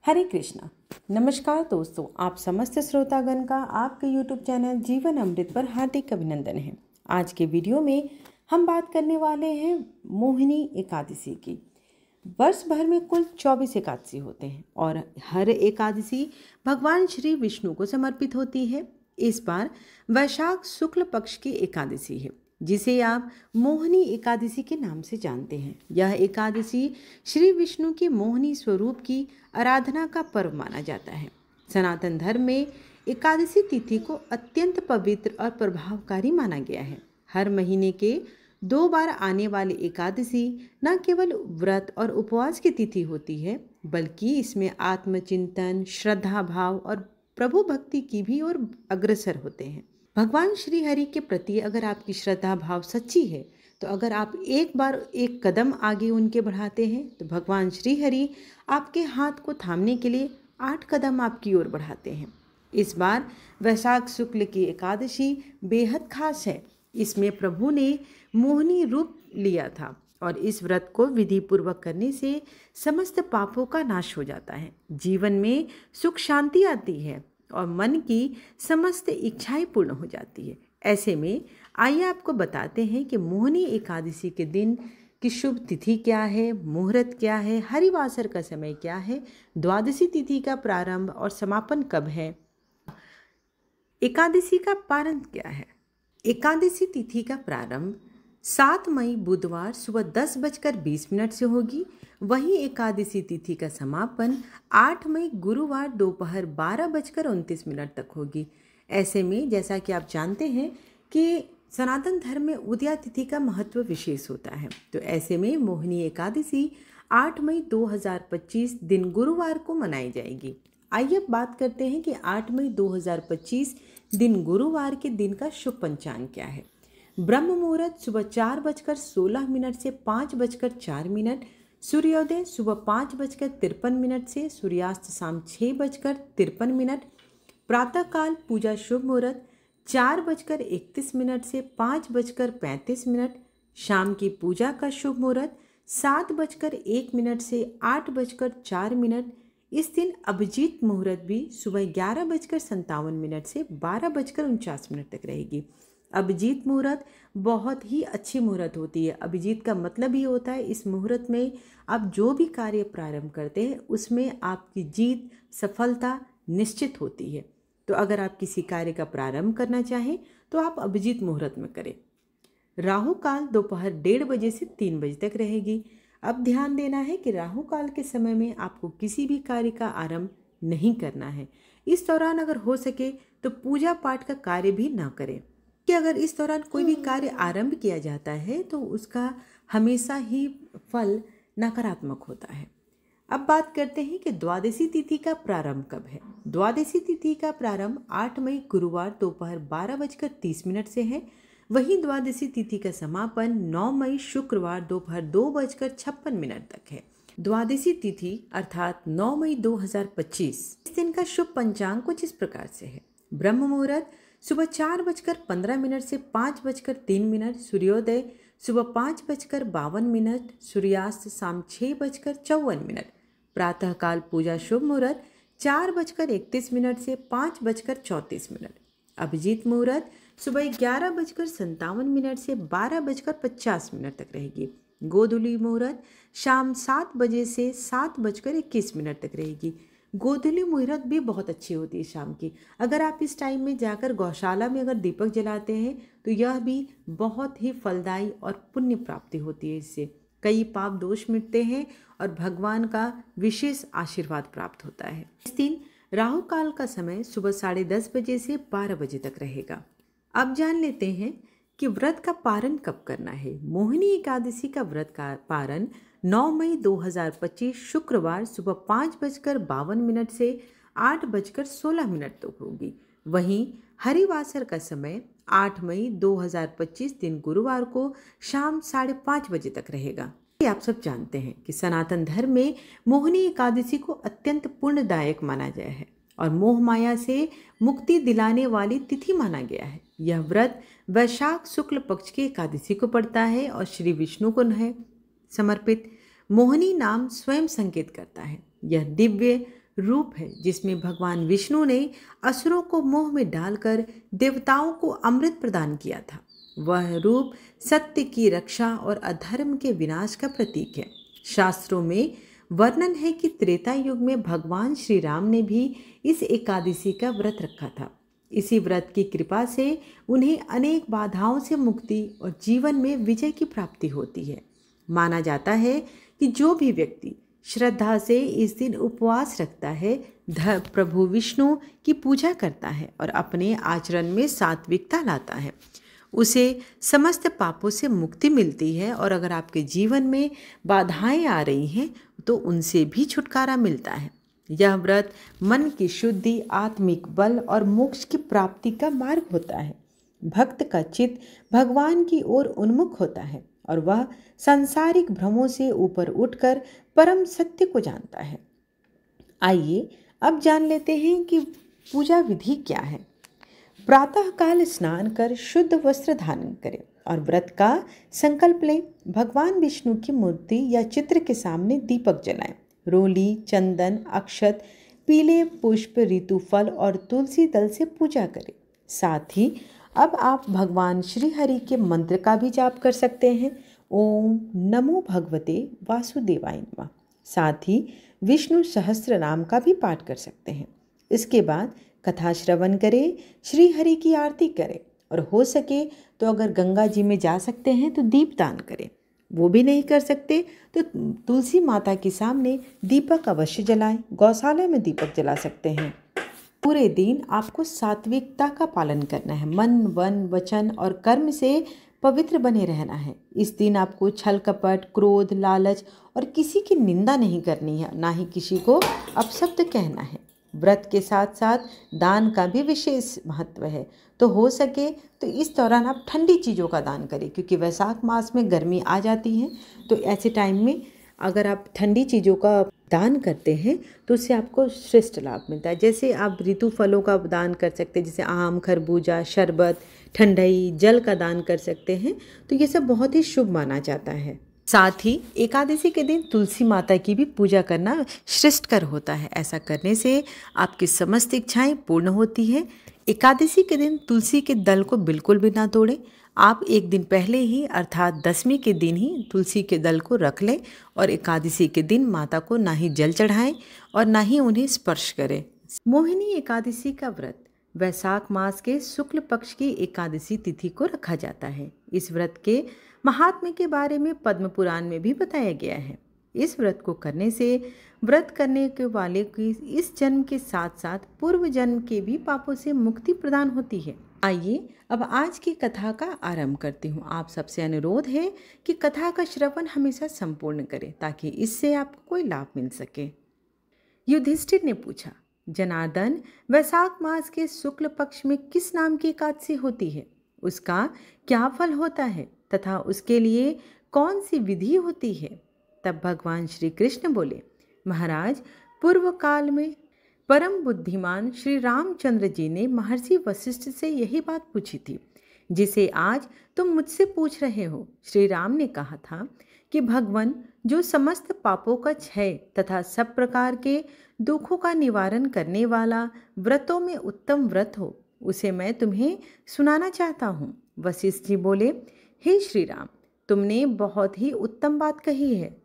हरे कृष्णा। नमस्कार दोस्तों, आप समस्त श्रोतागण का आपके YouTube चैनल जीवन अमृत पर हार्दिक अभिनंदन है। आज के वीडियो में हम बात करने वाले हैं मोहिनी एकादशी की। वर्ष भर में कुल 24 एकादशी होते हैं और हर एकादशी भगवान श्री विष्णु को समर्पित होती है। इस बार वैशाख शुक्ल पक्ष की एकादशी है, जिसे आप मोहिनी एकादशी के नाम से जानते हैं। यह एकादशी श्री विष्णु के मोहिनी स्वरूप की आराधना का पर्व माना जाता है। सनातन धर्म में एकादशी तिथि को अत्यंत पवित्र और प्रभावकारी माना गया है। हर महीने के 2 बार आने वाली एकादशी न केवल व्रत और उपवास की तिथि होती है, बल्कि इसमें आत्मचिंतन, श्रद्धा भाव और प्रभु भक्ति की भी ओर अग्रसर होते हैं। भगवान श्री हरि के प्रति अगर आपकी श्रद्धा भाव सच्ची है, तो अगर आप एक बार एक कदम आगे उनके बढ़ाते हैं, तो भगवान श्री हरि आपके हाथ को थामने के लिए 8 कदम आपकी ओर बढ़ाते हैं। इस बार वैशाख शुक्ल की एकादशी बेहद खास है। इसमें प्रभु ने मोहिनी रूप लिया था और इस व्रत को विधि पूर्वक करने से समस्त पापों का नाश हो जाता है, जीवन में सुख शांति आती है और मन की समस्त इच्छाएं पूर्ण हो जाती है। ऐसे में आइए आपको बताते हैं कि मोहिनी एकादशी के दिन की शुभ तिथि क्या है, मुहूर्त क्या है, हरिवासर का समय क्या है, द्वादशी तिथि का प्रारंभ और समापन कब है, एकादशी का पारण क्या है। एकादशी तिथि का प्रारंभ 7 मई बुधवार सुबह 10:20 से होगी। वहीं एकादशी तिथि का समापन 8 मई गुरुवार दोपहर 12:29 तक होगी। ऐसे में जैसा कि आप जानते हैं कि सनातन धर्म में उदया तिथि का महत्व विशेष होता है, तो ऐसे में मोहिनी एकादशी 8 मई 2025 दिन गुरुवार को मनाई जाएगी। आइए अब बात करते हैं कि 8 मई 2025 दिन गुरुवार के दिन का शुभ पंचांग क्या है। ब्रह्म मुहूर्त सुबह 4:16 से 5:04, सूर्योदय सुबह 5:53 से सूर्यास्त शाम 6:53, प्रातःकाल पूजा शुभ मुहूर्त 4:31 से 5:35, शाम की पूजा का शुभ मुहूर्त 7:01 से 8:04। इस दिन अभिजीत मुहूर्त भी सुबह 11:57 से 12:49 तक रहेगी। अभिजीत मुहूर्त बहुत ही अच्छी मुहूर्त होती है। अभिजीत का मतलब ही होता है इस मुहूर्त में आप जो भी कार्य प्रारंभ करते हैं उसमें आपकी जीत, सफलता निश्चित होती है। तो अगर आप किसी कार्य का प्रारंभ करना चाहें तो आप अभिजीत मुहूर्त में करें। राहु काल दोपहर 1:30 बजे से 3 बजे तक रहेगी। अब ध्यान देना है कि राहु काल के समय में आपको किसी भी कार्य का आरंभ नहीं करना है। इस दौरान अगर हो सके तो पूजा पाठ का कार्य भी ना करें, कि अगर इस दौरान कोई भी कार्य आरंभ किया जाता है तो उसका हमेशा ही फल नकारात्मक होता है। अब बात करते हैं कि द्वादशी तिथि का प्रारंभ कब है। द्वादशी तिथि का प्रारंभ 8 मई गुरुवार दोपहर 12:30 से है। वहीं द्वादशी तिथि का समापन 9 मई शुक्रवार दोपहर 2:56 तक है। द्वादशी तिथि अर्थात 9 मई 2025 इस दिन का शुभ पंचांग कुछ इस प्रकार से है। ब्रह्म मुहूर्त सुबह 4:15 से 5:03, सूर्योदय सुबह 5:52, सूर्यास्त शाम 6:54, प्रातःकाल पूजा शुभ मुहूर्त 4:31 से 5:34, अभिजीत मुहूर्त सुबह 11:57 से 12:50 तक रहेगी। गोधूली मुहूर्त शाम 7 बजे से 7:21 तक रहेगी। गोधूली मुहूर्त भी बहुत अच्छी होती है शाम की। अगर आप इस टाइम में जाकर गौशाला में अगर दीपक जलाते हैं तो यह भी बहुत ही फलदायी और पुण्य प्राप्ति होती है। इससे कई पाप दोष मिटते हैं और भगवान का विशेष आशीर्वाद प्राप्त होता है। इस दिन राहु काल का समय सुबह 10:30 बजे से 12 बजे तक रहेगा। अब जान लेते हैं कि व्रत का पारण कब करना है। मोहिनी एकादशी का व्रत का पारण 9 मई 2025 शुक्रवार सुबह 5:52 से 8:16 तक होगी। वहीं हरिवासर का समय 8 मई 2025 दिन गुरुवार को शाम 5:30 बजे तक रहेगा। आप सब जानते हैं कि सनातन धर्म में मोहिनी एकादशी को अत्यंत पुण्यदायक माना गया है और मोह माया से मुक्ति दिलाने वाली तिथि माना गया है। यह व्रत वैशाख शुक्ल पक्ष की एकादशी को पड़ता है और श्री विष्णु को है समर्पित। मोहिनी नाम स्वयं संकेत करता है। यह दिव्य रूप है जिसमें भगवान विष्णु ने असुरों को मोह में डालकर देवताओं को अमृत प्रदान किया था। वह रूप सत्य की रक्षा और अधर्म के विनाश का प्रतीक है। शास्त्रों में वर्णन है कि त्रेता युग में भगवान श्री राम ने भी इस एकादशी का व्रत रखा था। इसी व्रत की कृपा से उन्हें अनेक बाधाओं से मुक्ति और जीवन में विजय की प्राप्ति होती है। माना जाता है कि जो भी व्यक्ति श्रद्धा से इस दिन उपवास रखता है, प्रभु विष्णु की पूजा करता है और अपने आचरण में सात्विकता लाता है, उसे समस्त पापों से मुक्ति मिलती है। और अगर आपके जीवन में बाधाएं आ रही हैं तो उनसे भी छुटकारा मिलता है। यह व्रत मन की शुद्धि, आत्मिक बल और मोक्ष की प्राप्ति का मार्ग होता है। भक्त का चित्त भगवान की ओर उन्मुख होता है और वह सांसारिक भ्रमों से ऊपर उठकर परम सत्य को जानता है। आइए अब जान लेते हैं कि पूजा विधि क्या है। प्रातःकाल स्नान कर शुद्ध वस्त्र धारण करें और व्रत का संकल्प लें। भगवान विष्णु की मूर्ति या चित्र के सामने दीपक जलाएं। रोली, चंदन, अक्षत, पीले पुष्प, ऋतु फल और तुलसी दल से पूजा करें। साथ ही अब आप भगवान श्री हरि के मंत्र का भी जाप कर सकते हैं। ओम नमो भगवते वासुदेवाय नमः। साथ ही विष्णु सहस्त्र नाम का भी पाठ कर सकते हैं। इसके बाद कथा श्रवण करें, श्री हरि की आरती करें और हो सके तो अगर गंगा जी में जा सकते हैं तो दीपदान करें। वो भी नहीं कर सकते तो तुलसी माता के सामने दीपक अवश्य जलाएं। गौशाला में दीपक जला सकते हैं। पूरे दिन आपको सात्विकता का पालन करना है। मन, वन, वचन और कर्म से पवित्र बने रहना है। इस दिन आपको छल कपट, क्रोध, लालच और किसी की निंदा नहीं करनी है, ना ही किसी को अपशब्द कहना है। व्रत के साथ साथ दान का भी विशेष महत्व है। तो हो सके तो इस दौरान आप ठंडी चीज़ों का दान करें, क्योंकि वैशाख मास में गर्मी आ जाती है। तो ऐसे टाइम में अगर आप ठंडी चीज़ों का दान करते हैं तो उससे आपको श्रेष्ठ लाभ मिलता है। जैसे आप ऋतु फलों का दान कर सकते हैं, जैसे आम, खरबूजा, शरबत, ठंडाई, जल का दान कर सकते हैं। तो ये सब बहुत ही शुभ माना जाता है। साथ ही एकादशी के दिन तुलसी माता की भी पूजा करना श्रेष्ठकर होता है। ऐसा करने से आपकी समस्त इच्छाएं पूर्ण होती है। एकादशी के दिन तुलसी के दल को बिल्कुल भी ना तोड़ें। आप एक दिन पहले ही अर्थात दशमी के दिन ही तुलसी के दल को रख लें और एकादशी के दिन माता को ना ही जल चढ़ाएं और ना ही उन्हें स्पर्श करें। मोहिनी एकादशी का व्रत वैशाख मास के शुक्ल पक्ष की एकादशी तिथि को रखा जाता है। इस व्रत के महात्म्य के बारे में पद्म पुराण में भी बताया गया है। इस व्रत को करने से व्रत करने के वाले की इस जन्म के साथ साथ पूर्व जन्म के भी पापों से मुक्ति प्रदान होती है। आइए अब आज की कथा का आरंभ करती हूँ। आप सबसे अनुरोध है कि कथा का श्रवण हमेशा संपूर्ण करें ताकि इससे आपको कोई लाभ मिल सके। युधिष्ठिर ने पूछा, जनार्दन, वैशाख मास के शुक्ल पक्ष में किस नाम की एकादशी होती है? उसका क्या फल होता है तथा उसके लिए कौन सी विधि होती है? तब भगवान श्री कृष्ण बोले, महाराज, पूर्व काल में परम बुद्धिमान श्री रामचंद्र जी ने महर्षि वशिष्ठ से यही बात पूछी थी जिसे आज तुम मुझसे पूछ रहे हो। श्री राम ने कहा था कि भगवान, जो समस्त पापों का क्षय तथा सब प्रकार के दुखों का निवारण करने वाला व्रतों में उत्तम व्रत हो, उसे मैं तुम्हें सुनाना चाहता हूँ। वशिष्ठ जी बोले, हे श्री राम, तुमने बहुत ही उत्तम बात कही है।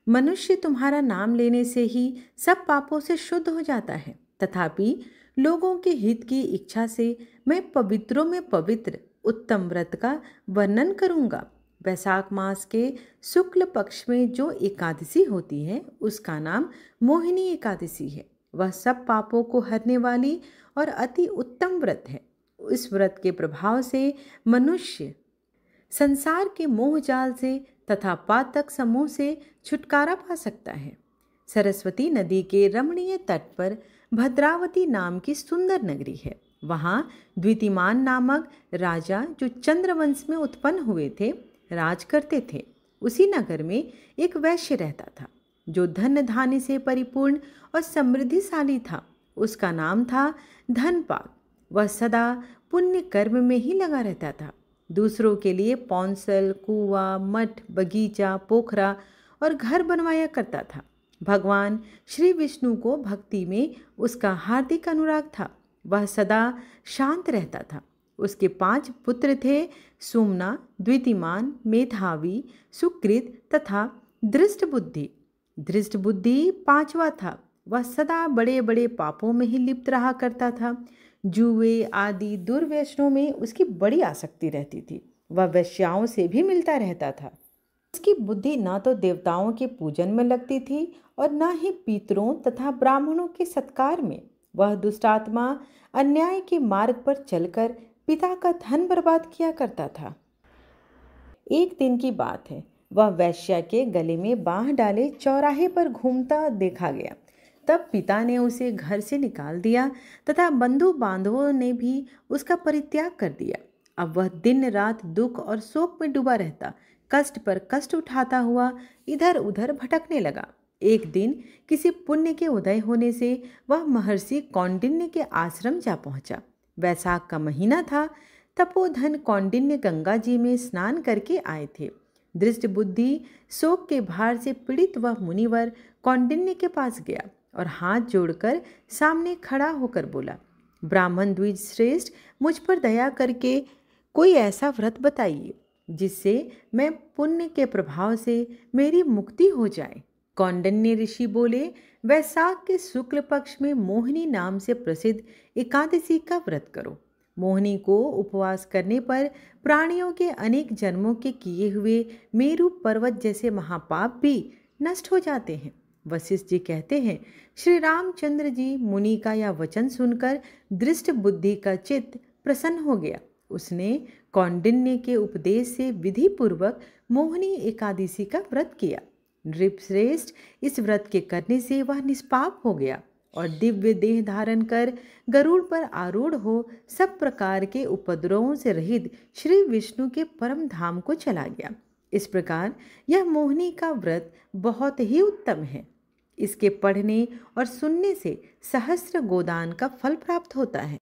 मनुष्य तुम्हारा नाम लेने से ही सब पापों से शुद्ध हो जाता है। तथापि लोगों के हित की इच्छा से मैं पवित्रों में पवित्र उत्तम व्रत का वर्णन करूँगा। वैशाख मास के शुक्ल पक्ष में जो एकादशी होती है उसका नाम मोहिनी एकादशी है। वह सब पापों को हरने वाली और अति उत्तम व्रत है। इस व्रत के प्रभाव से मनुष्य संसार के मोह जाल से तथा पातक समूह से छुटकारा पा सकता है। सरस्वती नदी के रमणीय तट पर भद्रावती नाम की सुंदर नगरी है। वहाँ द्वितीमान नामक राजा, जो चंद्रवंश में उत्पन्न हुए थे, राज करते थे। उसी नगर में एक वैश्य रहता था जो धन धान्य से परिपूर्ण और समृद्धिशाली था। उसका नाम था धनपाल। वह सदा पुण्य कर्म में ही लगा रहता था। दूसरों के लिए पौंसल, कुआं, मठ, बगीचा, पोखरा और घर बनवाया करता था। भगवान श्री विष्णु को भक्ति में उसका हार्दिक अनुराग था। वह सदा शांत रहता था। उसके 5 पुत्र थे, सुमना, द्वितीमान, मेधावी, सुकृत तथा दृष्टबुद्धि। दृष्टबुद्धि 5वां था। वह सदा बड़े बड़े पापों में ही लिप्त रहा करता था। जुए आदि दुर्व्यसनों में उसकी बड़ी आसक्ति रहती थी। वह वेश्याओं से भी मिलता रहता था। उसकी बुद्धि न तो देवताओं के पूजन में लगती थी और न ही पितरों तथा ब्राह्मणों के सत्कार में। वह दुष्टात्मा अन्याय के मार्ग पर चलकर पिता का धन बर्बाद किया करता था। एक दिन की बात है, वह वैश्या के गले में बांह डाले चौराहे पर घूमता देखा गया। तब पिता ने उसे घर से निकाल दिया तथा बंधु बांधवों ने भी उसका परित्याग कर दिया। अब वह दिन रात दुख और शोक में डूबा रहता, कष्ट पर कष्ट उठाता हुआ इधर उधर भटकने लगा। एक दिन किसी पुण्य के उदय होने से वह महर्षि कौंडिन्य के आश्रम जा पहुंचा। वैशाख का महीना था। तपोधन कौंडिन्य गंगा जी में स्नान करके आए थे। दृष्ट बुद्धि शोक के भार से पीड़ित वह मुनिवर कौंडिन्य के पास गया और हाथ जोड़कर सामने खड़ा होकर बोला, ब्राह्मण द्विज श्रेष्ठ, मुझ पर दया करके कोई ऐसा व्रत बताइए जिससे मैं पुण्य के प्रभाव से मेरी मुक्ति हो जाए। कौंडिन्य ऋषि बोले, वैशाख के शुक्ल पक्ष में मोहिनी नाम से प्रसिद्ध एकादशी का व्रत करो। मोहिनी को उपवास करने पर प्राणियों के अनेक जन्मों के किए हुए मेरु पर्वत जैसे महापाप भी नष्ट हो जाते हैं। वशिष्ठ जी कहते हैं, श्री रामचंद्र जी मुनि का यह वचन सुनकर दृष्ट बुद्धि का चित्त प्रसन्न हो गया। उसने कौंडिन्य के उपदेश से विधि पूर्वक मोहिनी एकादशी का व्रत किया। नृपश्रेष्ठ, इस व्रत के करने से वह निष्पाप हो गया और दिव्य देह धारण कर गरुड़ पर आरूढ़ हो सब प्रकार के उपद्रवों से रहित श्री विष्णु के परम धाम को चला गया। इस प्रकार यह मोहिनी का व्रत बहुत ही उत्तम है। इसके पढ़ने और सुनने से सहस्त्र गोदान का फल प्राप्त होता है।